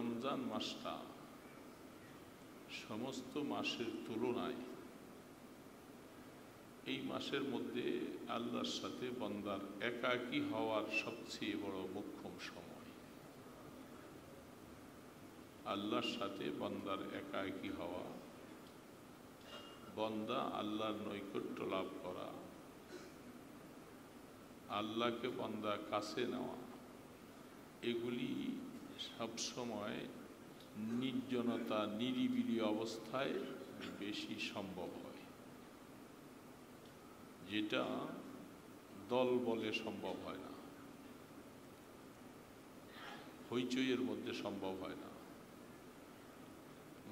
রমজান মাসটা সমস্ত মাসের তুলনায় এই মাসের মধ্যে আল্লাহর সাথে বান্দার একাকী হওয়ার সবচেয়ে বড় মোক্ষম সময়। আল্লাহর সাথে বান্দার একাকী হওয়া, বান্দা আল্লাহর নৈকট্য লাভ করা, আল্লাহকে বান্দা কাছে নেওয়া, এগুলি সবসময় নির্জনতা নিরিবিলি অবস্থায় বেশি সম্ভব হয়, যেটা দল বলে সম্ভব হয় না, হইচইয়ের মধ্যে সম্ভব হয় না,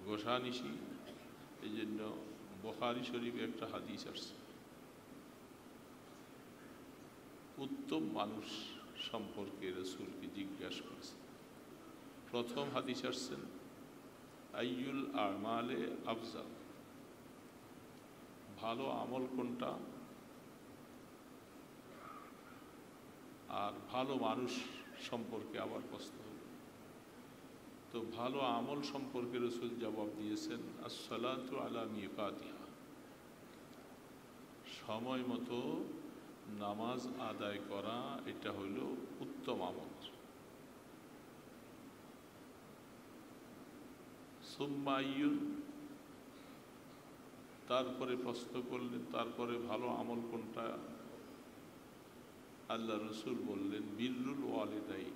গোসানিসি। এই জন্য বুখারী শরীফে একটা হাদিস আসছে, উত্তম মানুষ সম্পর্কে রাসূলকে জিজ্ঞাসা করেছে। প্রথম হাদিস আসছেন আইয়ুল আমালে আফজাল, ভালো আমল কোনটা, আর ভালো মানুষ সম্পর্কে আবার প্রশ্ন হল। তো ভালো আমল সম্পর্কে রাসূল জবাব দিয়েছেন আসসালাতু আলা মিকাতিহা, সময় মতো নামাজ আদায় করা, এটা হইল উত্তম আমল। সুম্মা আইয়ুন, তারপরে প্রশ্ন করলেন তারপরে ভালো আমল কোনটা। আল্লাহ রসুল বললেন বিররুল ওয়ালিদাইন,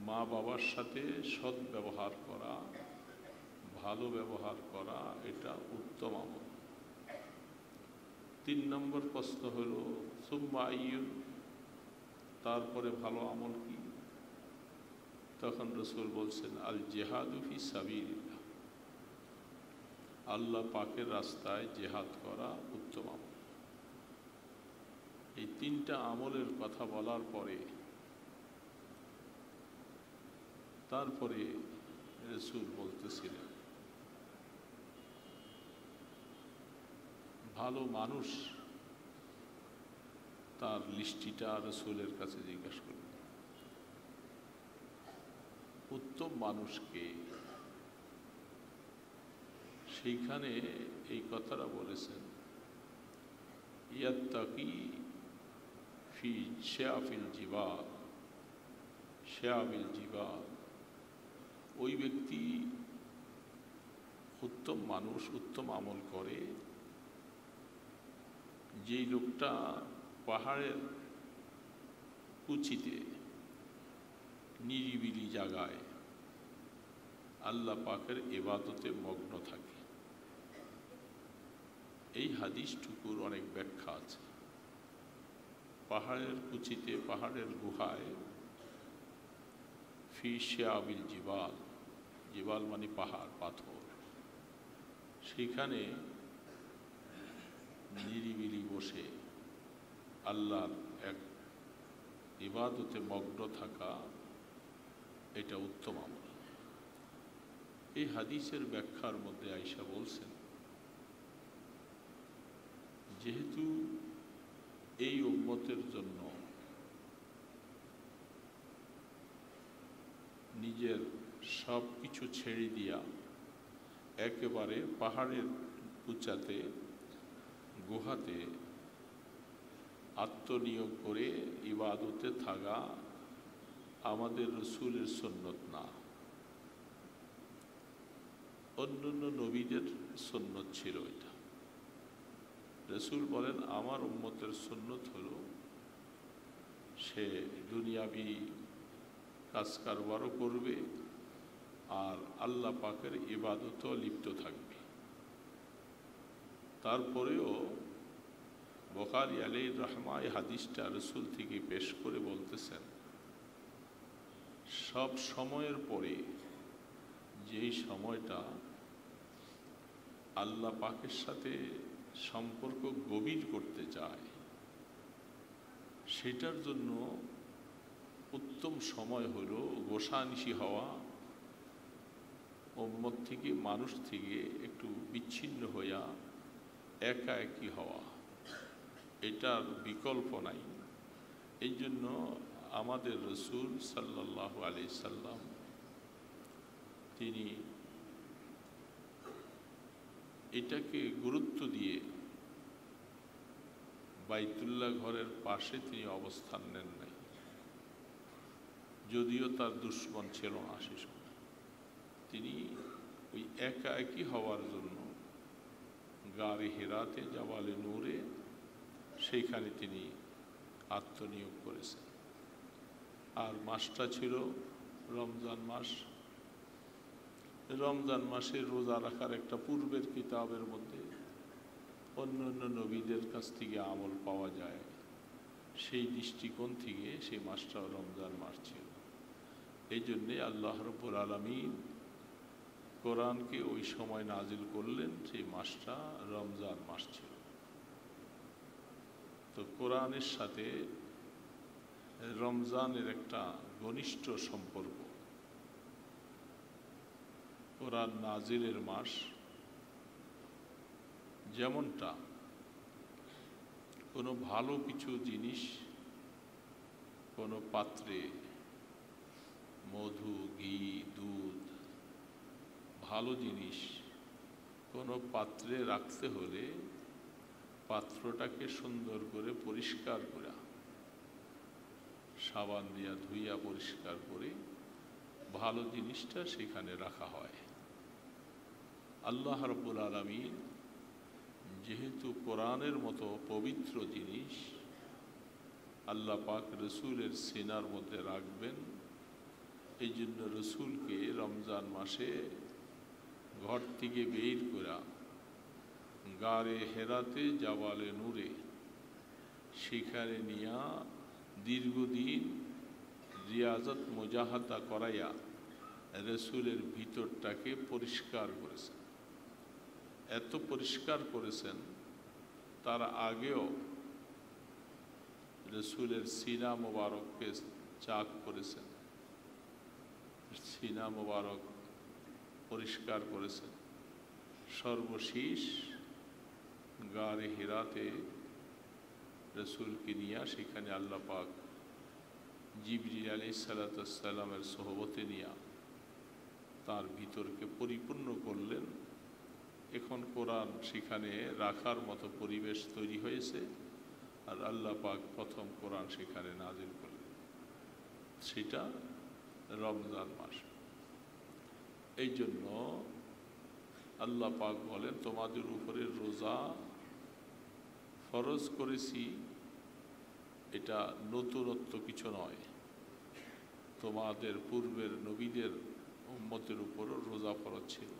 মা বাবার সাথে সৎ ব্যবহার করা, ভালো ব্যবহার করা, এটা উত্তম আমল। 3 নম্বর প্রশ্ন হল সুম্মা আইয়ুন, তারপরে ভালো আমল কি। তখন রসুল বলছেন আল জিহাদু ফি সাবিলিল্লাহ, আল্লাহ পাকের রাস্তায় জিহাদ করা উত্তম আমল। এই 3টা আমলের কথা বলার পরে তারপরে রসুল বলতেছিলেন ভালো মানুষ, তার লিস্টিটা রসুলের কাছে জিজ্ঞাসা করলেন। উত্তম মানুষকে সেইখানে এই কথাটা বলেছেন ইয়াত্তাকি ফি শিয়াফিল জিবাল, শিয়াবিল জিবাল, ওই ব্যক্তি উত্তম মানুষ, উত্তম আমল করে যেই লোকটা পাহাড়ের উঁচিতে নিরিবিলি জায়গায় আল্লাহ পাকের ইবাদতে মগ্ন থাকে। এই হাদিসটুকুর অনেক ব্যাখ্যা আছে। পাহাড়ের উঁচিতে, পাহাড়ের গুহায়, ফি শিয়াবিল জিবাল, জিবাল মানে পাহাড়, পাথর, সেখানে নিরিবিলি বসে আল্লাহর এক ইবাদতে মগ্ন থাকা, এটা উত্তম আমল। এই হাদিসের ব্যাখ্যার মধ্যে আয়েশা বলছেন যেহেতু এই উম্মতের জন্য নিজের সব কিছু ছেড়ে দিয়া একেবারে পাহাড়ের উঁচাতে গুহাতে আত্মনিয়োগ করে ইবাদতে থাকা আমাদের রসুলের সুন্নত না, অন্যান্য নবীদের সুন্নত ছিল এটা। রসুল বলেন আমার উম্মতের সুন্নত হলো সে দুনিয়াবি কাজ কারবারও করবে আর আল্লাহ পাকের ইবাদতও লিপ্ত থাকবে। তারপরেও বুখারী আলাইহির রাহমা এই হাদিসটা রসুল থেকে পেশ করে বলতেছেন সব সময়ের পরে যেই সময়টা আল্লাহ পাকের সাথে সম্পর্ক গভীর করতে চায়, সেটার জন্য উত্তম সময় হলো গোসানিসি হওয়া, উম্মত থেকে, মানুষ থেকে একটু বিচ্ছিন্ন হইয়া একাকী হওয়া, এটার বিকল্প নাই। এই জন্য আমাদের রসুল সাল্লাল্লাহু আলাইহি সাল্লাম তিনি এটাকে গুরুত্ব দিয়ে বাইতুল্লাহ ঘরের পাশে তিনি অবস্থান নেন নাই, যদিও তার দুশ্মন ছিল না সে সময়। তিনি ওই একা একই হওয়ার জন্য গারে হেরাতে জাবালে নূরে সেইখানে তিনি আত্মনিয়োগ করেছেন। আর মাসটা ছিল রমজান মাস। রমজান মাসে রোজা রাখার একটা পূর্বের কিতাবের মধ্যে অন্য অন্য নবীদের কাছ থেকে আমল পাওয়া যায়, সেই দৃষ্টিকোণ থেকে সেই মাসটা রমজান মাস ছিল। এই জন্যে আল্লাহ রাব্বুল আলামিন কোরআনকে ওই সময় নাজিল করলেন, সেই মাসটা রমজান মাস ছিল। তো কোরআনের সাথে রমজানের একটা ঘনিষ্ঠ সম্পর্ক। কোরআন নাজিলের মাস, যেমনটা কোনো ভালো কিছু জিনিস কোনো পাত্রে মধু, ঘি, দুধ, ভালো জিনিস কোনো পাত্রে রাখতে হলে পাত্রটাকে সুন্দর করে পরিষ্কার করে সাবান দিয়া ধুইয়া পরিষ্কার করে ভালো জিনিসটা সেখানে রাখা হয়। আল্লাহ রাব্বুল আলামিন যেহেতু কোরআনের মতো পবিত্র জিনিস আল্লাহ পাক রসুলের সিনার মধ্যে রাখবেন, এই জন্য রসুলকে রমজান মাসে ঘর থেকে বের করা গারে হেরাতে জাবালে নূরে সেখানে নিয়া দীর্ঘদিন রিয়াজত মুজাহাদা করাইয়া রসুলের ভিতরটাকে পরিষ্কার করেছেন। এত পরিষ্কার করেছেন, তার আগেও রসুলের সিনা মোবারককে চাক করেছেন, সিনা মোবারক পরিষ্কার করেছেন। সর্বশেষ গারে হিরাতে রসুলকে নিয়ে সেখানে আল্লাহ পাক জিবরিল আলাইহিস সালামের সোহবতে নিয়ে তার ভিতরকে পরিপূর্ণ করলেন। এখন কোরআন সেখানে রাখার মতো পরিবেশ তৈরি হয়েছে, আর আল্লাহ পাক প্রথম কোরআন সেখানে নাজিল করলেন, সেটা রমজান মাস। এই জন্য আল্লাহ পাক বলেন, তোমাদের উপরে রোজা ফরজ করেছি, এটা নতুনত্ব কিছু নয়। তোমাদের পূর্বের নবীদের উম্মতের উপরও রোজা ফরজ ছিল।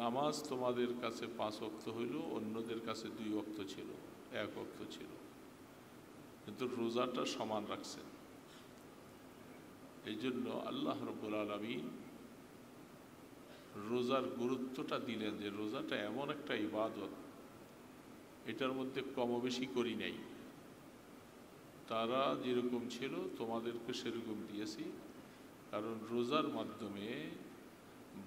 নামাজ তোমাদের কাছে 5 ওয়াক্ত হইল, অন্যদের কাছে 2 ওয়াক্ত ছিল, 1 ওয়াক্ত ছিল, কিন্তু রোজাটা সমান রাখছেন। এই জন্য আল্লাহ রাব্বুল আলামিন রোজার গুরুত্বটা দিলেন যে রোজাটা এমন একটা ইবাদত, এটার মধ্যে কম বেশি করি নাই। তারা যেরকম ছিল তোমাদেরকে সেরকম দিয়েছি, কারণ রোজার মাধ্যমে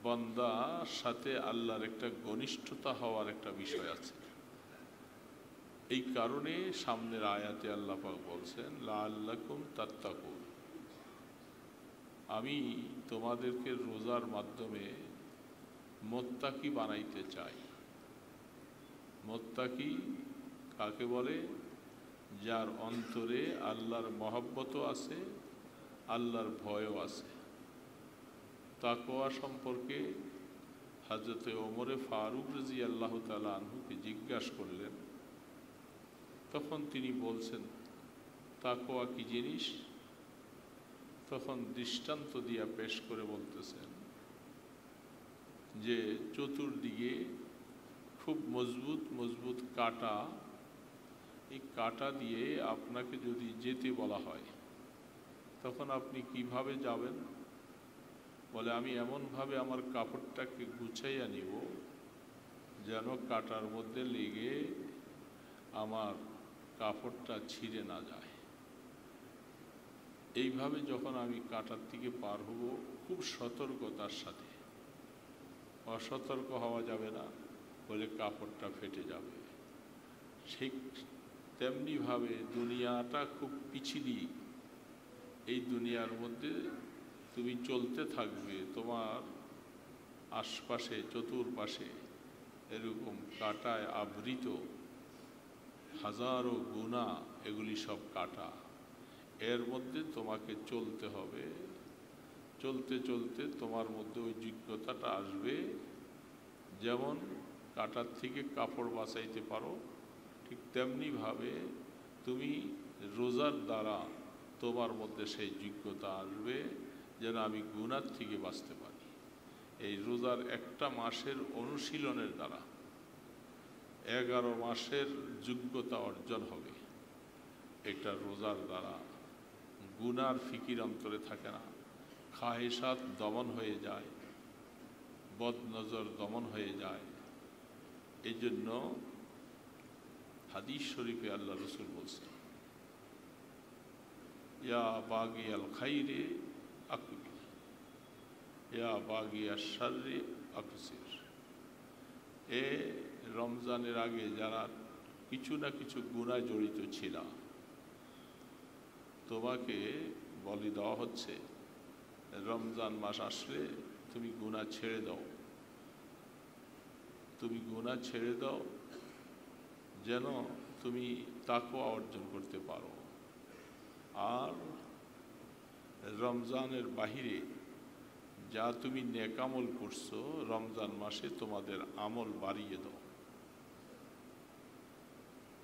বান্দার সাথে আল্লাহর একটা ঘনিষ্ঠতা হওয়ার একটা বিষয় আছে। এই কারণে সামনের আয়াতে আল্লাহ পাক বলছেন, লাআল্লাকুম তাত্তাকুন, আমি তোমাদেরকে রোজার মাধ্যমে মুত্তাকি বানাইতে চাই। মুত্তাকি কাকে বলে? যার অন্তরে আল্লাহর মহব্বতও আছে, আল্লাহর ভয়ও আছে। তাকওয়া সম্পর্কে হযরতে ওমরে ফারুক রাদিয়াল্লাহু তাআলা আনহুকে জিজ্ঞাসা করলেন, তখন তিনি বলছেন তাকওয়া কি জিনিস? তখন দৃষ্টান্ত দিয়া পেশ করে বলতেছেন যে চতুর্দিকে খুব মজবুত মজবুত কাঁটা, এই কাঁটা দিয়ে আপনাকে যদি যেতে বলা হয় তখন আপনি কিভাবে যাবেন? বলে, আমি এমনভাবে আমার কাপড়টাকে গুছাইয়া নিব যেন কাঁটার মধ্যে লেগে আমার কাপড়টা ছিঁড়ে না যায়। এইভাবে যখন আমি কাঁটার দিকে পার হব, খুব সতর্কতার সাথে, অসতর্ক হওয়া যাবে না, বলে কাপড়টা ফেটে যাবে। ঠিক তেমনিভাবে দুনিয়াটা খুব পিছিয়ে এই দুনিয়ার মধ্যে তুমি চলতে থাকবে, তোমার আশপাশে চতুর্পাশে এরকম কাঁটায় আবৃত হাজারো গুনাহ, এগুলি সব কাঁটা। এর মধ্যে তোমাকে চলতে হবে। চলতে চলতে তোমার মধ্যে ওই যোগ্যতাটা আসবে। যেমন কাঁটার থেকে কাপড় বাঁচাইতে পারো, ঠিক তেমনিভাবে তুমি রোজার দ্বারা তোমার মধ্যে সেই যোগ্যতা আসবে যেন আমি গুনাহ থেকে বাঁচতে পারি। এই রোজার একটা মাসের অনুশীলনের দ্বারা 11 মাসের যোগ্যতা অর্জন হবে। এটা রোজার দ্বারা গুনার ফিকির অন্তরে থাকে না, খাহেসাত দমন হয়ে যায়, বদনজর দমন হয়ে যায়। এই জন্য হাদিস শরীফে আল্লাহ রসুল বলছেন, ইয়া বাগিয়াল খাইরে আকবিল, ইয়া বাগিয়া শাররে আকসির। এ রমজানের আগে যারা কিছু না কিছু গুনাহ জড়িত ছিল, তোমাকে বলে দেওয়া হচ্ছে রমজান মাস আসলে তুমি গুনাহ ছেড়ে দাও। তুমি গুনাহ ছেড়ে দাও যেন তুমি তাকওয়া অর্জন করতে পারো। আর রমজানের বাহিরে যা তুমি নেক আমল করছো, রমজান মাসে তোমাদের আমল বাড়িয়ে দাও।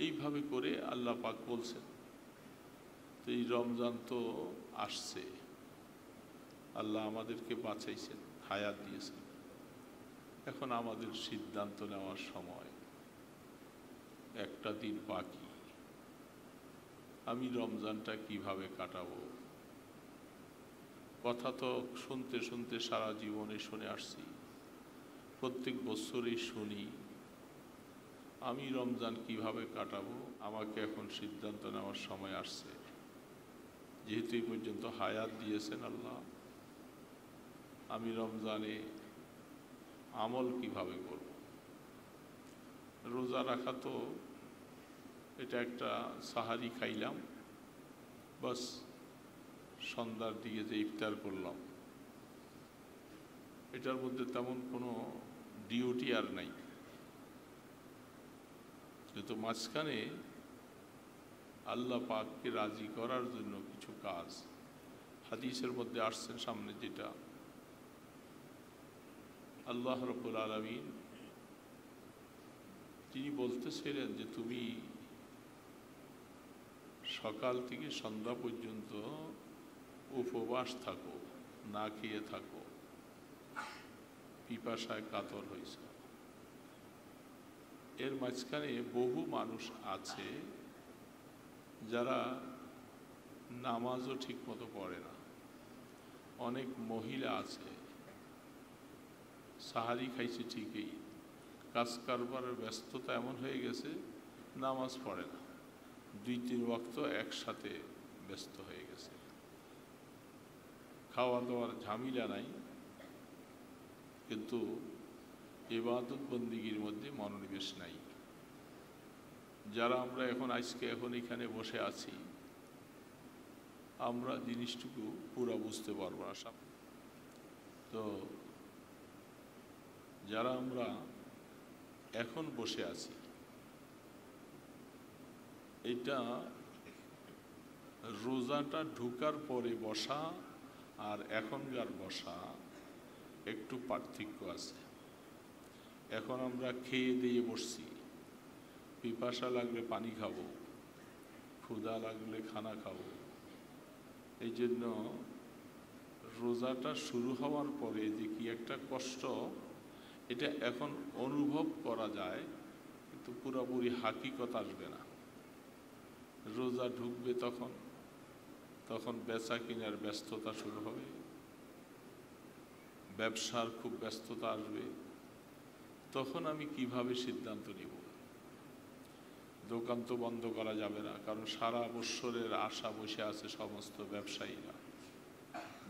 এইভাবে করে আল্লাহ পাক বলছেন। তো এই রমজান তো আসছে, আল্লাহ আমাদেরকে বাঁচাইছেন, হায়াত দিয়েছেন। এখন আমাদের সিদ্ধান্ত নেওয়ার সময়। একটা দিন বাকি, আমি রমজানটা কিভাবে কাটাবো? কথা তো শুনতে শুনতে সারা জীবনে শুনে আসছি, প্রত্যেক বছরই শুনি। আমি রমজান কিভাবে কাটাবো? আমাকে এখন সিদ্ধান্ত নেওয়ার সময় আসছে। যেহেতু এই পর্যন্ত হায়াত দিয়েছেন আল্লাহ, আমি রমজানে আমল কিভাবে করব? রোজা রাখা তো এটা একটা সাহারি খাইলাম, বাস সন্ধ্যার দিকে যে ইফতার করলাম, এটার মধ্যে তেমন কোনো ডিউটি আর নাই। কিন্তু মাঝখানে আল্লাহ পাককে রাজি করার জন্য কিছু কাজ হাদিসের মধ্যে আসছেন সামনে, যেটা আল্লাহ রাব্বুল আলামিন তিনি বলতেছিলেন যে তুমি সকাল থেকে সন্ধ্যা পর্যন্ত উপবাস থাকো, না খেয়ে থাকো, পিপাসায় কাতর হয়েছে। এর মাঝখানে বহু মানুষ আছে যারা নামাজও ঠিক মতো পড়ে না। অনেক মহিলা আছে সাহারি খাইছে ঠিকই, কাজ কারবারের ব্যস্ততা এমন হয়ে গেছে নামাজ পড়ে না, 2-3 ওয়াক্ত একসাথে ব্যস্ত হয়ে গেছে। খাওয়া দাওয়ার ঝামেলা নাই, কিন্তু ইবাদত বন্দিগির মধ্যে মনোনিবেশ নাই। যারা আমরা এখন এখানে বসে আছি, আমরা জিনিসটুকু পুরা বুঝতে পারবো না। তো যারা আমরা এখন বসে আছি, এটা রোজাটা ঢুকার পরে বসা আর এখনকার বসা একটু পার্থক্য আছে। এখন আমরা খেয়ে দিয়ে বসছি, পিপাসা লাগলে পানি খাবো, ক্ষুধা লাগলে খানা খাবো। এই জন্য রোজাটা শুরু হওয়ার পরে যে কি একটা কষ্ট, এটা এখন অনুভব করা যায়, কিন্তু পুরোপুরি হাকিকত আসবে না। রোজা ঢুকবে তখন বেচা কিনার ব্যস্ততা শুরু হবে, ব্যবসার খুব ব্যস্ততা আসবে। তখন আমি কিভাবে সিদ্ধান্ত নিব? দোকান তো বন্ধ করা যাবে না, কারণ সারা বৎসরের আশা বসে আছে সমস্ত ব্যবসায়ীরা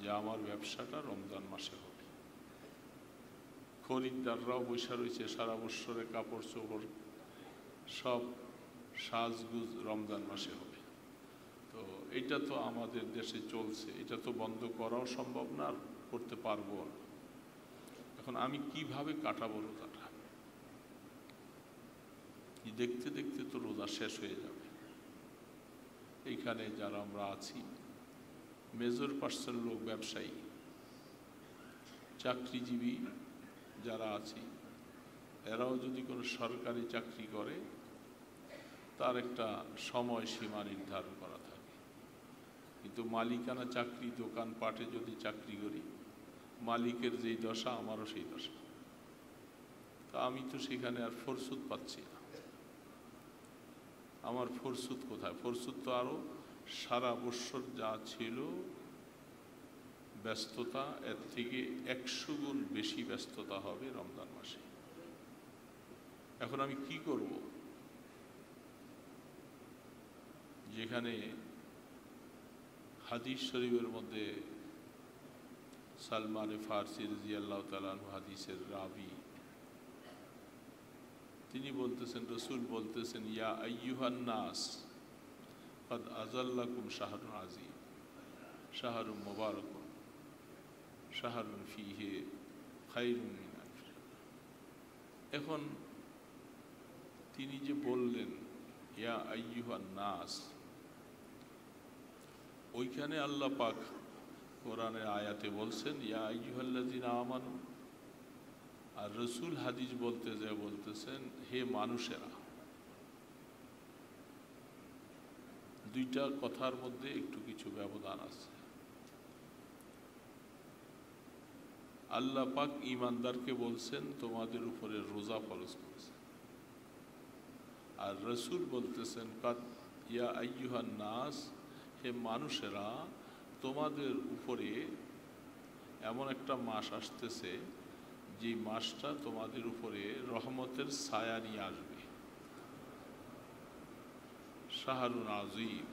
যে আমার ব্যবসাটা রমজান মাসে হবে। খরিদ্দাররাও বসে রয়েছে সারা বৎসরে, কাপড় চোপড় সব সাজগুজ রমজান মাসে হবে। তো তো এটা তো আমাদের দেশে চলছে, এটা তো বন্ধ করাও সম্ভব না, আর করতে পারবো না। এখন আমি কিভাবে কাটাবো রোজাটা? দেখতে দেখতে তো রোজা শেষ হয়ে যাবে। এইখানে যারা আমরা আছি, মেজর পার্সেন্ট লোক ব্যবসায়ী, চাকরিজীবী যারা আছি, এরাও যদি কোনো সরকারি চাকরি করে তার একটা সময়সীমা নির্ধারণ করা থাকে। কিন্তু মালিকানা চাকরি, দোকানপাটে যদি চাকরি করি, মালিকের যেই দশা আমারও সেই দশা। তা আমি তো সেখানে আর ফরসুদ পাচ্ছি না। আমার ফরসুদ কোথায়? ফরসুদ তো আরও সারা বৎসর যা ছিল ব্যস্ততা, এর থেকে 100 গুণ বেশি ব্যস্ততা হবে রমজান মাসে। এখন আমি কি করব? যেখানে হাদিস শরীফের মধ্যে সালমান ফারসি রাদিয়াল্লাহু তাআলা আনহু হাদিসের রাবি, তিনি বলতেছেন, রসুল বলতেছেন, ইয়া আইয়ুহান নাস কাদ আযাল্লাকুম শাহরুন আযীম শাহরুন মুবারাকুন শাহরুন ফীহি খায়রুম মিন আলফি। এখন তিনি যে বললেন ইয়া আইয়ুহান নাস, ওইখানে আল্লাহ পাক কোরআনের আয়াতে বলছেন ইয়া আইয়ুহাল্লাযীনা আমানু, আর রসুল হাদিস বলতে যায় বলতেছেন হে মানুষেরা। দুইটা কথার মধ্যে একটু কিছু ব্যবধান আছে। আল্লাহ পাক ঈমানদারকে বলছেন তোমাদের উপরে রোজা ফরজ করেছেন, আর রসুল বলতেছেন কাদ ইয়া আইয়ুহান নাস, হে মানুষেরা, তোমাদের উপরে এমন একটা মাস আসতেছে যে মাসটা তোমাদের উপরে রহমতের ছায়া নিয়ে আসবে, শাহরুন আযীম।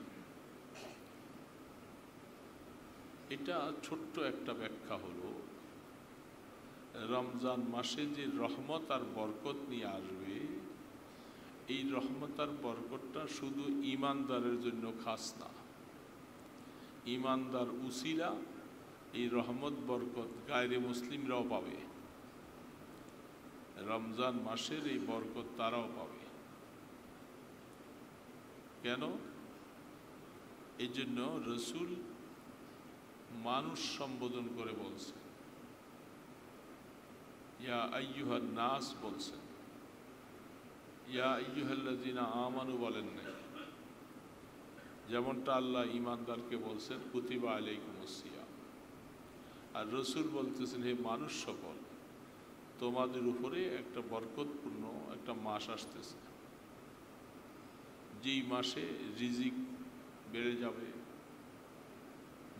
এটা ছোট্ট একটা ব্যাখ্যা হলো, রমজান মাসে যে রহমত আর বরকত নিয়ে আসবে, এই রহমত আর বরকতটা শুধু ঈমানদারের জন্য খাস না। ঈমানদার উসিলা এই রহমত বরকত গায়রে মুসলিমরাও পাবে, রমজান মাসের এই বরকত তারাও পাবে। কেন? এই জন্য রসুল মানুষ সম্বোধন করে বলছেন, ইয়া আইয়ুহান নাস বলছেন, ইয়া আইয়ুহাল্লাযীনা আমানু বলেন নাই। যেমনটা আল্লাহ ঈমানদারকে বলছেন কুতিবা আলাইকুমুস সিয়াম, আর রসুল বলতেছেন হে মানুষ সকল, তোমাদের উপরে একটা বরকতপূর্ণ একটা মাস আসতেছে, যেই মাসে রিজিক বেড়ে যাবে,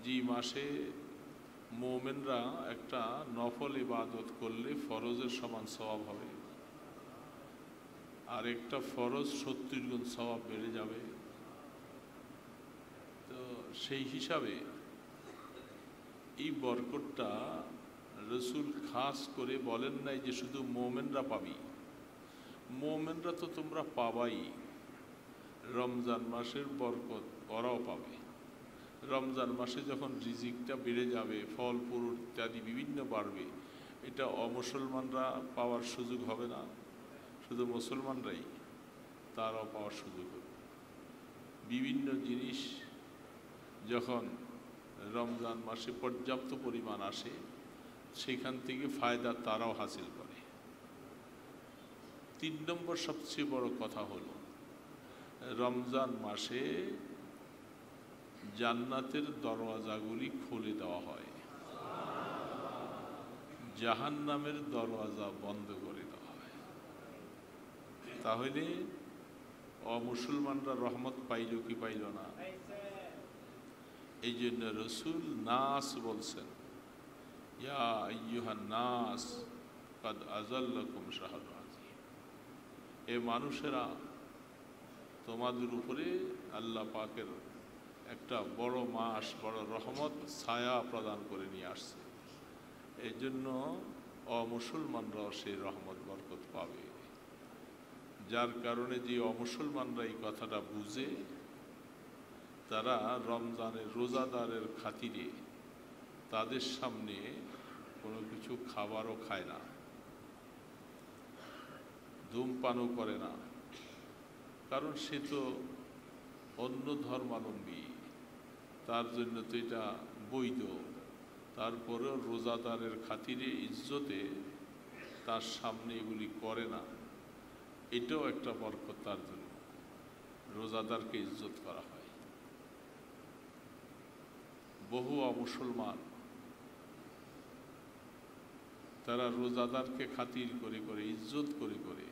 যেই মাসে মুমিনরা একটা নফল ইবাদত করলে ফরজের সমান সওয়াব হবে, আর একটা ফরজ 70 গুণ সওয়াব বেড়ে যাবে। তো সেই হিসাবে এই বরকতটা রসুল খাস করে বলেন নাই যে শুধু মোমেনরা পাবি, মোমেনরা তো তোমরা পাবাই, রমজান মাসের বরকত ওরাও পাবে। রমজান মাসে যখন রিজিকটা বেড়ে যাবে, ফল ফুল ইত্যাদি বিভিন্ন বাড়বে, এটা অমুসলমানরা পাওয়ার সুযোগ হবে না, শুধু মুসলমানরাই তারাও পাওয়ার সুযোগ হবে। বিভিন্ন জিনিস যখন রমজান মাসে পর্যাপ্ত পরিমাণ আসে, সেখান থেকে ফায়দা তারাও হাসিল করে। 3 নম্বর সবচেয়ে বড় কথা হলো, রমজান মাসে জান্নাতের দরওয়াজাগুলি খুলে দেওয়া হয়, জাহান্নামের দরওয়াজা বন্ধ করে দেওয়া হয়। তাহলে অমুসলমানরা রহমত পাইল কি পাইল না? এই জন্য রসুল নাস বলছেন, ইয়া আইয়ুহান নাস কাদ আযাল্লাকুম শাহরুন আযীম, এ মানুষেরা, তোমাদের উপরে আল্লাহ পাকের একটা বড় মাস, বড় রহমত ছায়া প্রদান করে নিয়ে আসছে। এই জন্য অমুসলমানরাও সেই রহমত বরকত পাবে। যার কারণে যে অমুসলমানরা এই কথাটা বুঝে, তারা রমজানের রোজাদারের খাতিরে তাদের সামনে কোনো কিছু খাবারও খায় না, ধূমপানও করে না, কারণ সে তো অন্য ধর্মাবলম্বী, তার জন্য তো এটা বৈধ। তারপরেও রোজাদারের খাতিরে ইজ্জতে তার সামনে এগুলি করে না, এটাও একটা বরকত তার জন্য। রোজাদারকে ইজ্জত করা হয়। বহু অমুসলমান তারা রোজাদারকে খাতির করে করে ইজ্জত করে করে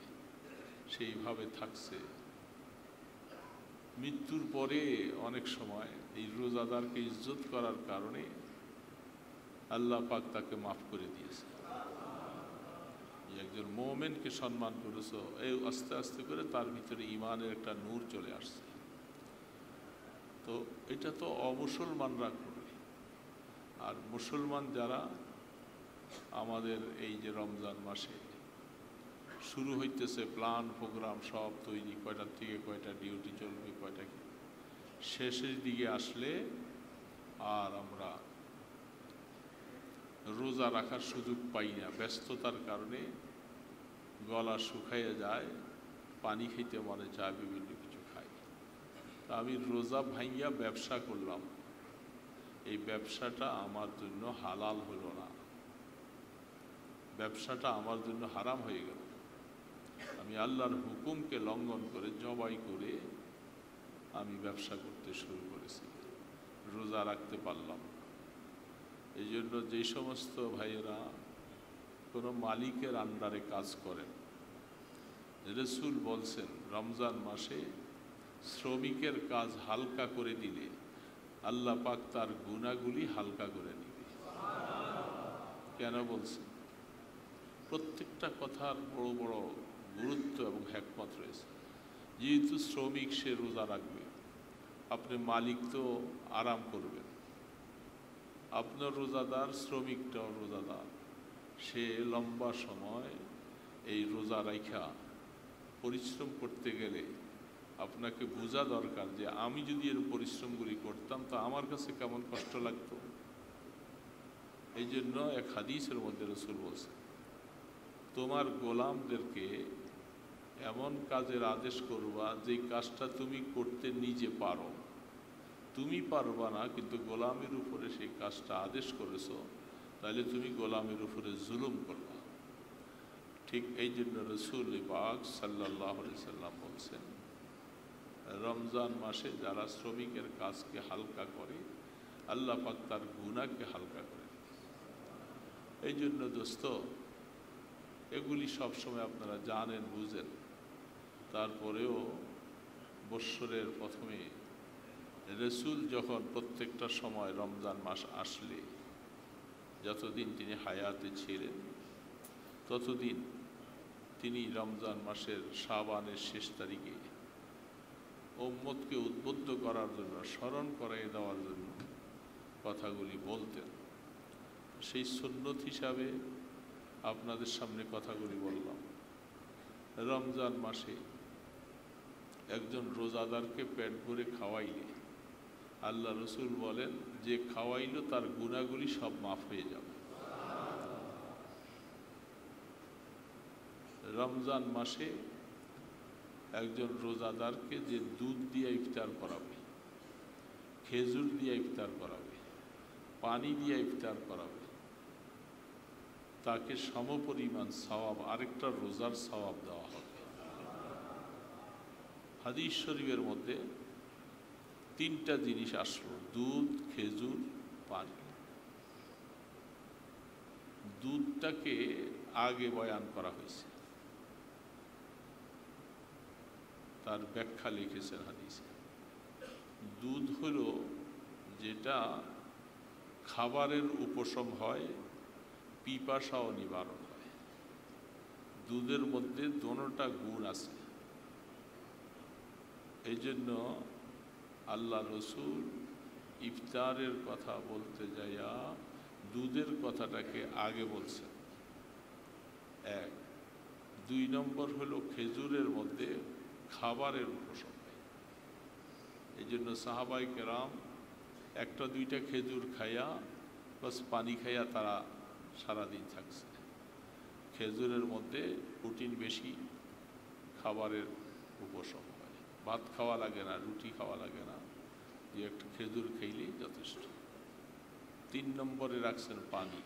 সেইভাবে থাকছে। মৃত্যুর পরে অনেক সময় এই রোজাদারকে ইজ্জত করার কারণে আল্লাহ পাক তাকে মাফ করে দিয়েছে। একজন মুমিনকে সম্মান করেছো, এই আস্তে আস্তে করে তার ভিতরে ঈমানের একটা নূর চলে আসছে। তো এটা তো অমুসলমানরা করে। আর মুসলমান যারা, আমাদের এই যে রমজান মাসে শুরু হইতেছে, প্ল্যান প্রোগ্রাম সব তৈরি, কয়টার থেকে কয়টা ডিউটি চলবে, কয়টা কি, শেষের দিকে আসলে আর আমরা রোজা রাখার সুযোগ পাই না। ব্যস্ততার কারণে গলা শুকাইয়া যায়, পানি খেতে মনে চায়, বিভিন্ন কিছু খাই। তা আমি রোজা ভাঙ্গিয়া ব্যবসা করলাম, এই ব্যবসাটা আমার জন্য হালাল হলো না, ব্যবসাটা আমার জন্য হারাম হয়ে গেল। আমি আল্লাহর হুকুমকে লঙ্ঘন করে, জবাই করে আমি ব্যবসা করতে শুরু করেছি, রোজা রাখতে পারলাম। এই জন্য যে সমস্ত ভাইয়েরা কোনো মালিকের আন্ডারে কাজ করেন, রাসূল বলছেন রমজান মাসে শ্রমিকের কাজ হালকা করে দিলে আল্লাহ পাক তার গুনাহগুলি হালকা করে দিবে। কেন বলছেন? প্রত্যেকটা কথার বড় বড় গুরুত্ব এবং হিকমত রয়েছে। যেহেতু শ্রমিক, সে রোজা রাখবে, আপনি মালিক তো আরাম করবেন। আপনার রোজাদার, শ্রমিকটাও রোজাদার, সে লম্বা সময় এই রোজা রাখা পরিশ্রম করতে গেলে আপনাকে বোঝা দরকার যে আমি যদি এর পরিশ্রমগুলি করতাম তো আমার কাছে কেমন কষ্ট লাগতো। এই জন্য এক হাদিসের মধ্যে রাসূল বলছেন, তোমার গোলামদেরকে এমন কাজের আদেশ করবা যে কাজটা তুমি করতে নিজে পারো, তুমি পারবা না কিন্তু গোলামের উপরে সেই কাজটা আদেশ করেছো, তাহলে তুমি গোলামের উপরে জুলুম করবা। ঠিক এই জন্য রাসূল পাক সাল্লাল্লাহু আলাইহি সাল্লাম বলছেন, রমজান মাসে যারা শ্রমিকের কাজকে হালকা করে আল্লাহ পাক তার গুনাহকে হালকা করে। এই জন্য দোস্ত, এগুলি সবসময় আপনারা জানেন, বুঝেন, তারপরেও বৎসরের প্রথমে রাসূল যখন প্রত্যেকটা সময় রমজান মাস আসলে, যতদিন তিনি হায়াতে ছিলেন ততদিন তিনি রমজান মাসের শাবানের শেষ তারিখে উম্মতকে উদ্বুদ্ধ করার জন্য, স্মরণ করাই দেওয়ার জন্য কথাগুলি বলতেন। সেই সুন্নত হিসাবে আপনাদের সামনে কথাগুলি বললাম। রমজান মাসে একজন রোজাদারকে পেট ভরে খাওয়াইলে আল্লাহ রাসূল বলেন যে খাওয়াইল তার গুনাহগুলি সব মাফ হয়ে যাবে। রমজান মাসে একজন রোজাদারকে যে দুধ দিয়ে ইফতার করাবে, খেজুর দিয়ে ইফতার করাবে, পানি দিয়ে ইফতার করাবে, তাকে সমপরিমাণ সওয়াব, আরেকটা রোজার সওয়াব দেওয়া হবে। হাদিস শরীফের মধ্যে তিনটা জিনিস আসলো, দুধ, খেজুর, পানি। দুধটাকে আগে বয়ান করা হয়েছে, তার ব্যাখ্যা লিখেছেন হাদিসে। দুধ হলো যেটা খাবারের উপশম হয়, পিপাসাও নিবারণ হয়। দুধের মধ্যে দোনোটা গুণ আছে। এই জন্য আল্লাহ রসুল ইফতারের কথা বলতে যাইয়া দুধের কথাটাকে আগে বলছেন। এক, দুই নম্বর হলো খেজুরের মধ্যে খাবারের উপশম। এই জন্য সাহাবায়ে কেরাম একটা দুইটা খেজুর খাইয়া বাস পানি খাইয়া তারা সারাদিন থাকছে। খেজুরের মধ্যে প্রোটিন বেশি, খাবারের উপশম হয়, ভাত খাওয়া লাগে না, রুটি খাওয়া লাগে না, যে একটা খেজুর খেলেই যথেষ্ট। 3 নম্বরে রাখছেন পানি।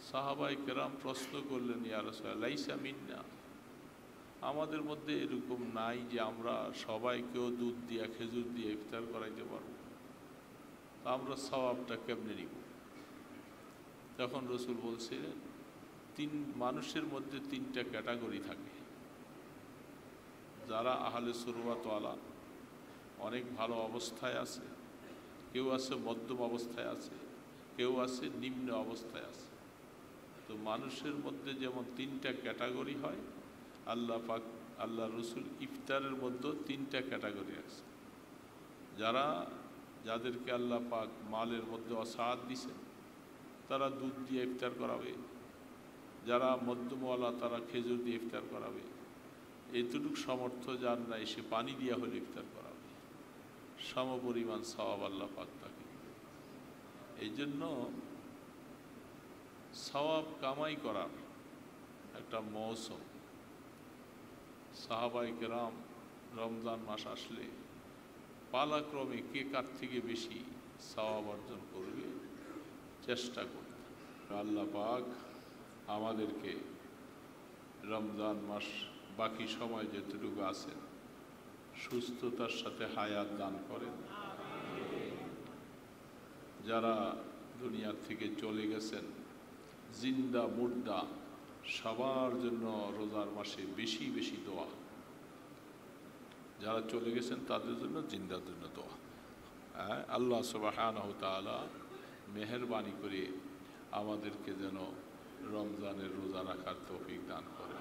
সাহাবায়ে কেরাম প্রশ্ন করলেন, ইয়া রাসূলুল্লাহ লাইসা মিন্না, আমাদের মধ্যে এরকম নাই যে আমরা সবাইকেও দুধ দিয়া খেজুর দিয়ে ইফতার করাইতে পারবো, আমরা সওয়াবটা কেমনে নিব? তখন রসুল বলছিলেন, মানুষের মধ্যে 3টা ক্যাটাগরি থাকে। যারা আহলে সুরওয়াতওয়ালা, অনেক ভালো অবস্থায় আছে, কেউ আছে মধ্যম অবস্থায় আছে, কেউ আছে নিম্ন অবস্থায় আছে। তো মানুষের মধ্যে যেমন 3টা ক্যাটাগরি হয়, আল্লাহ পাক আল্লাহ রসুল ইফতারের মধ্যে 3টা ক্যাটাগরি আছে। যাদেরকে আল্লাহ পাক মালের মধ্যে অসাদ দিছে তারা দুধ দিয়ে ইফতার করাবে, যারা মধ্যমওয়ালা তারা খেজুর দিয়ে ইফতার করাবে, এতটুকু সামর্থ্য যার নাই সে পানি দিয়া হলে ইফতার করাবে, সমপরিমাণ সওয়াব আল্লাহ পাক তাকে দিবে। এই জন্য সওয়াব কামাই করার একটা মৌসুম। সাহাবায়ে কেরাম রমজান মাস আসলে পালাক্রমে কে কার থেকে বেশি সওয়াব অর্জন করবে চেষ্টা করতেন। আল্লাহ পাক আমাদেরকে রমজান মাস বাকি সময় যেটুকু আছেন সুস্থতার সাথে হায়াত দান করেন। যারা দুনিয়ার থেকে চলে গেছেন, জিন্দা মুর্দা সবার জন্য রোজার মাসে বেশি বেশি দোয়া। যারা চলে গেছেন তাদের জন্য, জিন্দার জন্য দোয়া। আল্লাহ সুবহানাহু ওয়া তাআলা মেহেরবানি করে আমাদেরকে যেন রমজানের রোজা রাখার তৌফিক দান করে।